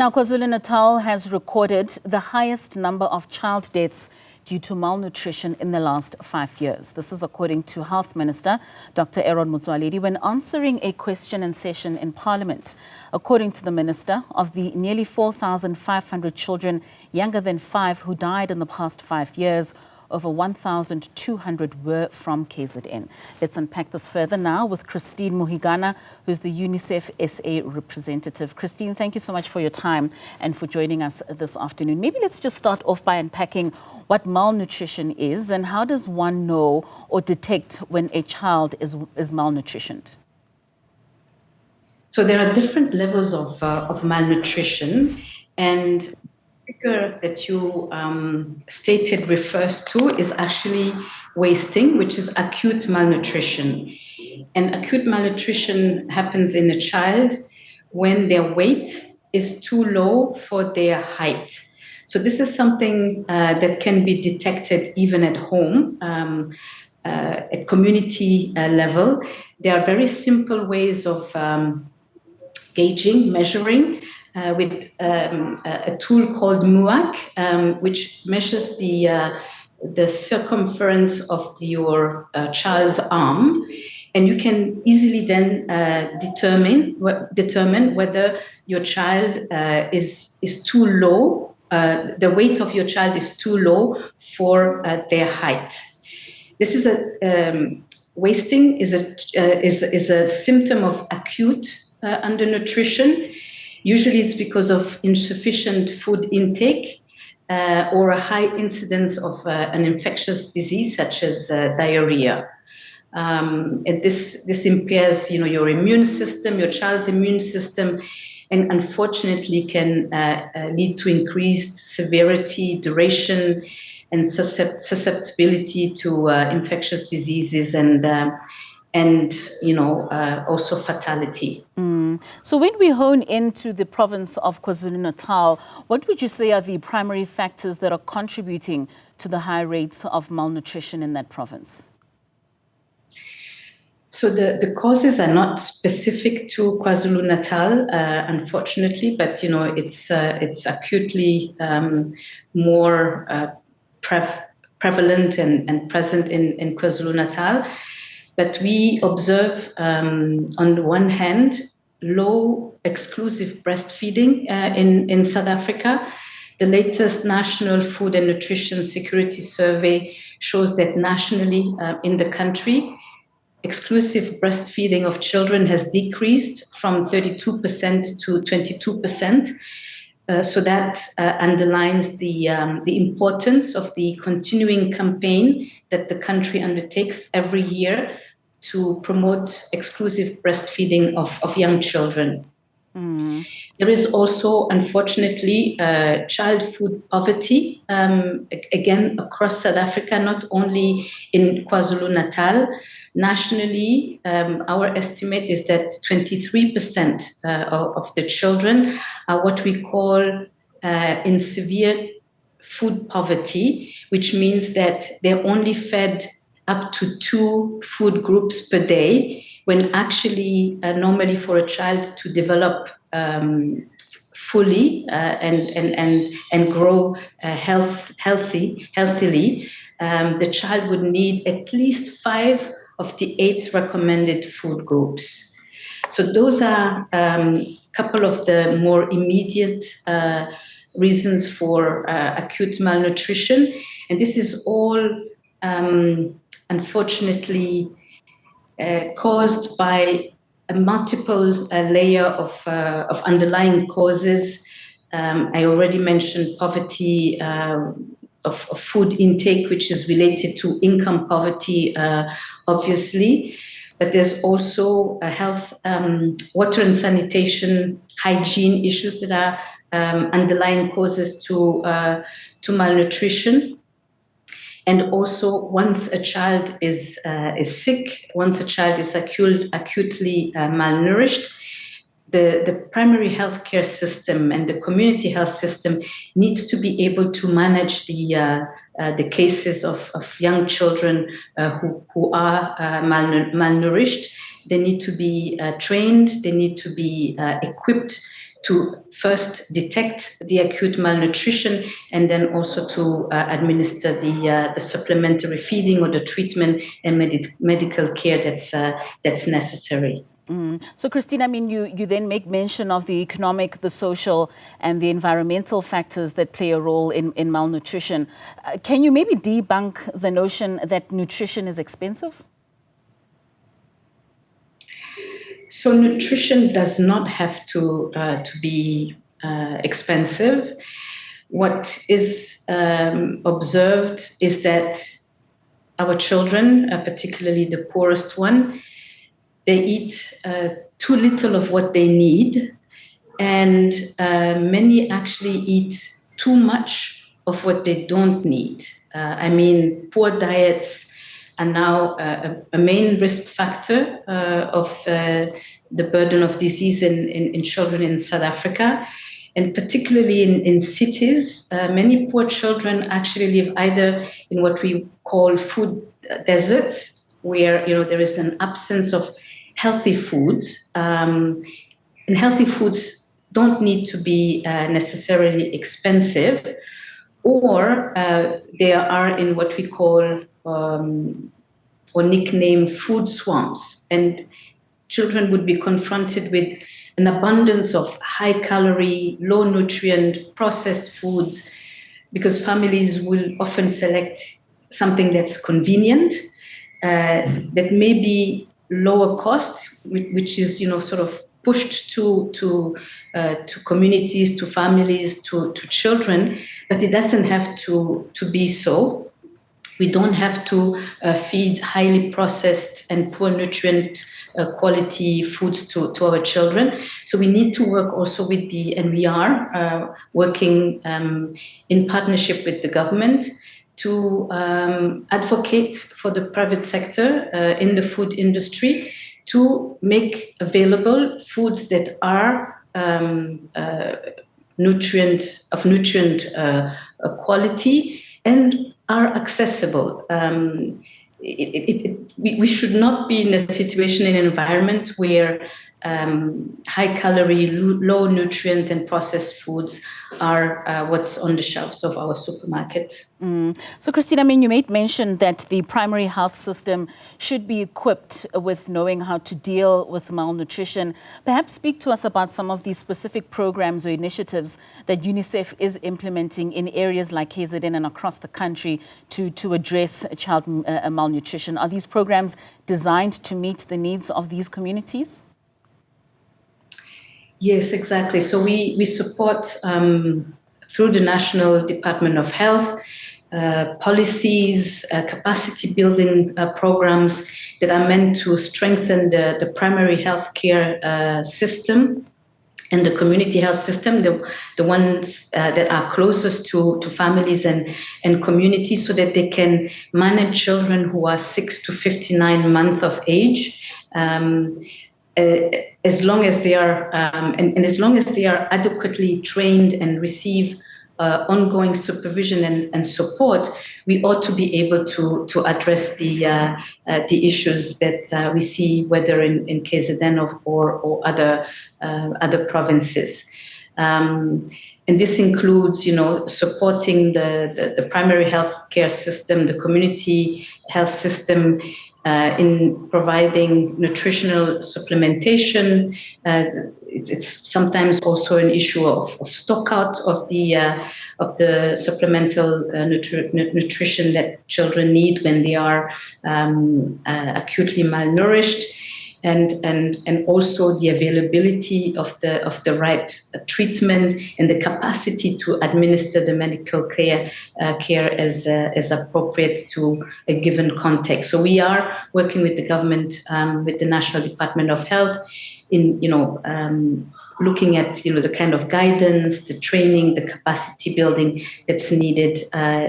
Now, KwaZulu-Natal has recorded the highest number of child deaths due to malnutrition in the last 5 years. This is according to Health Minister Dr. Motsoaledi when answering a question in session in Parliament. According to the Minister, of the nearly 4,500 children younger than 5 who died in the past 5 years, over 1,200 were from KZN. Let's unpack this further now with Christine Muhigana, who's the Unicef SA representative. Christine, thank you so much for your time and for joining us this afternoon. Maybe let's just start off by unpacking what malnutrition is and how does one know or detect when a child is malnutritioned? So there are different levels of malnutrition, and the figure that you stated refers to is actually wasting, which is acute malnutrition. And acute malnutrition happens in a child when their weight is too low for their height. So this is something that can be detected even at home, at community level. There are very simple ways of gauging, measuring with a tool called MUAC, which measures the circumference of your child's arm, and you can easily then determine whether your child is too low. The weight of your child is too low for their height. This is wasting is a symptom of acute undernutrition. Usually it's because of insufficient food intake or a high incidence of an infectious disease such as diarrhea. And this impairs, your immune system, your child's immune system, and unfortunately can lead to increased severity, duration, and susceptibility to infectious diseases and also fatality. So when we hone into the province of KwaZulu-Natal, what would you say are the primary factors that are contributing to the high rates of malnutrition in that province? So the causes are not specific to KwaZulu-Natal, unfortunately, but it's acutely more prevalent and present in KwaZulu-Natal. But we observe, on the one hand, low exclusive breastfeeding in South Africa. The latest National Food and Nutrition Security Survey shows that nationally in the country, exclusive breastfeeding of children has decreased from 32% to 22%. So that underlines the importance of the continuing campaign that the country undertakes every year to promote exclusive breastfeeding of young children. There is also, unfortunately, child food poverty, again, across South Africa, not only in KwaZulu-Natal. Nationally, our estimate is that 23% of the children are what we call in severe food poverty, which means that they're only fed up to 2 food groups per day, when actually normally for a child to develop fully and grow healthily, the child would need at least 5 of the 8 recommended food groups. So those are a couple of the more immediate reasons for acute malnutrition. And this is all unfortunately caused by a multiple layer of underlying causes. I already mentioned poverty of food intake, which is related to income poverty, obviously. But there's also health, water and sanitation, hygiene issues that are underlying causes to malnutrition. And also, once a child is sick, once a child is acutely malnourished, the primary healthcare system and the community health system needs to be able to manage the cases of young children who are malnourished. They need to be trained. They need to be equipped to first detect the acute malnutrition and then also to administer the supplementary feeding or the treatment and medical care that's necessary. So, Christine, I mean, you then make mention of the economic, the social, and the environmental factors that play a role in malnutrition. Can you maybe debunk the notion that nutrition is expensive? So, nutrition does not have to be expensive. What is observed is that our children, particularly the poorest one, they eat too little of what they need, and many actually eat too much of what they don't need. I mean, poor diets are now a main risk factor of the burden of disease in children in South Africa. And particularly in cities, many poor children actually live either in what we call food deserts, where there is an absence of healthy foods. And healthy foods don't need to be necessarily expensive, or they are in what we call or nickname food swamps. And children would be confronted with an abundance of high calorie, low nutrient, processed foods, because families will often select something that's convenient, that may be lower cost, which is sort of pushed to communities, to families, to children, but it doesn't have to be so. We don't have to feed highly processed and poor nutrient quality foods to our children. So we need to work also with and we are working in partnership with the government to advocate for the private sector in the food industry to make available foods that are nutrient quality and are accessible. We should not be in a situation, in an environment where high calorie, low nutrient and processed foods are what's on the shelves of our supermarkets. So, Christine, I mean, you made mention that the primary health system should be equipped with knowing how to deal with malnutrition. Perhaps speak to us about some of these specific programs or initiatives that UNICEF is implementing in areas like KZN and across the country to address child malnutrition. Are these programs designed to meet the needs of these communities? Yes, exactly. So we support through the National Department of Health policies, capacity building programs that are meant to strengthen the primary healthcare system and the community health system, the ones that are closest to families and communities, so that they can manage children who are 6 to 59 months of age. As long as they are and as long as they are adequately trained and receive ongoing supervision and support, we ought to be able to address the issues that we see, whether in KZN or other provinces. And this includes, supporting the primary health care system, the community health system, in providing nutritional supplementation. It's sometimes also an issue of stock out of the supplemental nutrition that children need when they are acutely malnourished. And also the availability of the right treatment and the capacity to administer the medical care as appropriate to a given context. So we are working with the government, with the National Department of Health, in looking at the kind of guidance, the training, the capacity building that's needed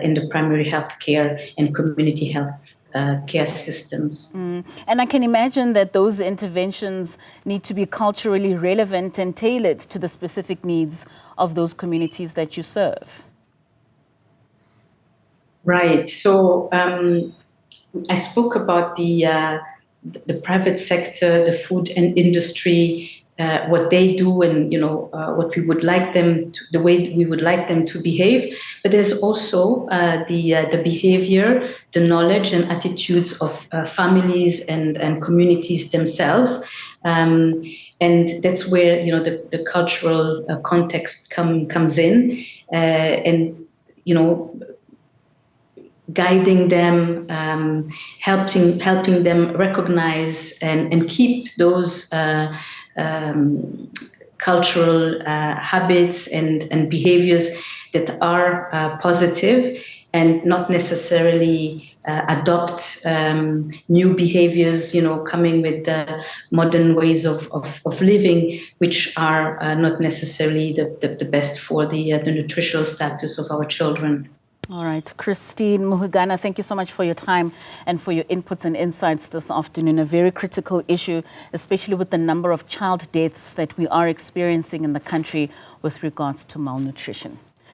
in the primary health care and community health care systems. And I can imagine that those interventions need to be culturally relevant and tailored to the specific needs of those communities that you serve. Right. So I spoke about the private sector, the food and industry, what they do, and what we would like them to, the way we would like them to behave. But there's also the behavior, the knowledge and attitudes of families and communities themselves. And that's where the cultural context comes in, and guiding them, helping them recognize and keep those cultural habits and behaviors that are positive, and not necessarily adopt new behaviors, coming with modern ways of living, which are not necessarily the best for the nutritional status of our children. All right. Christine Muhigana, thank you so much for your time and for your inputs and insights this afternoon. A very critical issue, especially with the number of child deaths that we are experiencing in the country with regards to malnutrition.